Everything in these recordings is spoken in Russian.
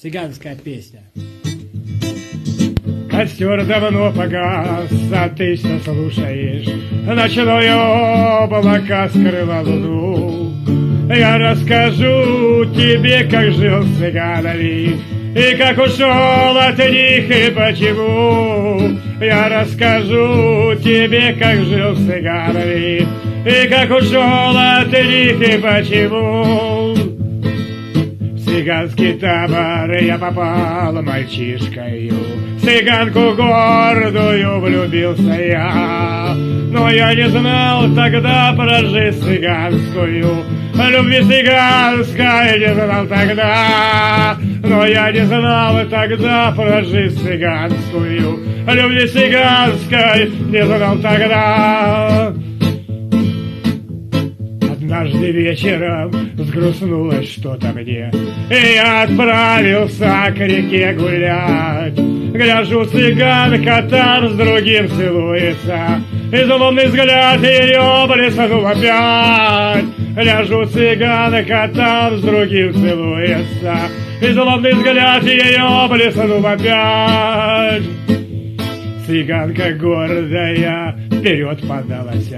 Цыганская песня. Костер давно погас, а ты все слушаешь. Ночное облако скрыло луну. Я расскажу тебе, как жил с цыганами, и как ушел от них, и почему. Я расскажу тебе, как жил с цыганами, и как ушел от них, и почему. В цыганский табор я попал мальчишкою, в цыганку гордую влюбился я. Но я не знал тогда про жизнь цыганскую, любви цыганской не знал тогда. Но я не знал тогда про жизнь цыганскую, любви цыганской не знал тогда. Однажды вечером взгрустнулось что-то мне, и я отправился к реке гулять. Гляжу, цыганка там с другим целуется, и злобный взгляд ее блеснул опять. Гляжу, цыганка там с другим целуется, и злобный взгляд ее блеснул опять. Цыганка гордая вперед подалась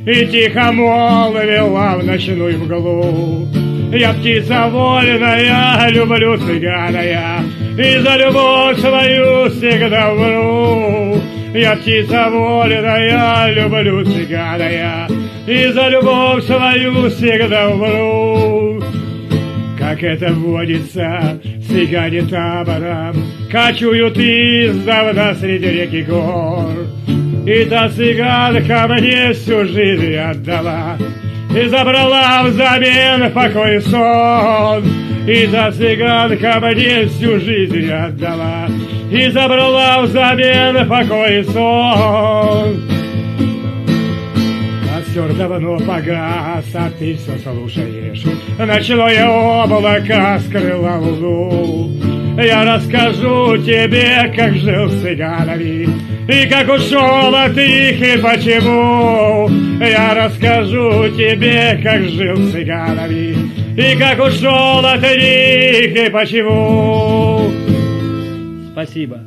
и тихо молвила в ночную мглу: я птица вольная, люблю цыгана я, и за любовь свою всегда вру. Я птица вольная, люблю цыгана я, и за любовь свою всегда вру. Как это водится, цыгане табором кочуют издавна среди реки гор. И та цыганка мне всю жизнь отдала и забрала взамен покой и сон. И та цыганка мне всю жизнь отдала и забрала взамен покой и сон. Костер давно погас, а ты все слушаешь. Ночное облако скрыло луну. Я расскажу тебе, как жил с цыганами, и как ушел от них, и почему. Я расскажу тебе, как жил с цыганами, и как ушел от них, и почему. Спасибо.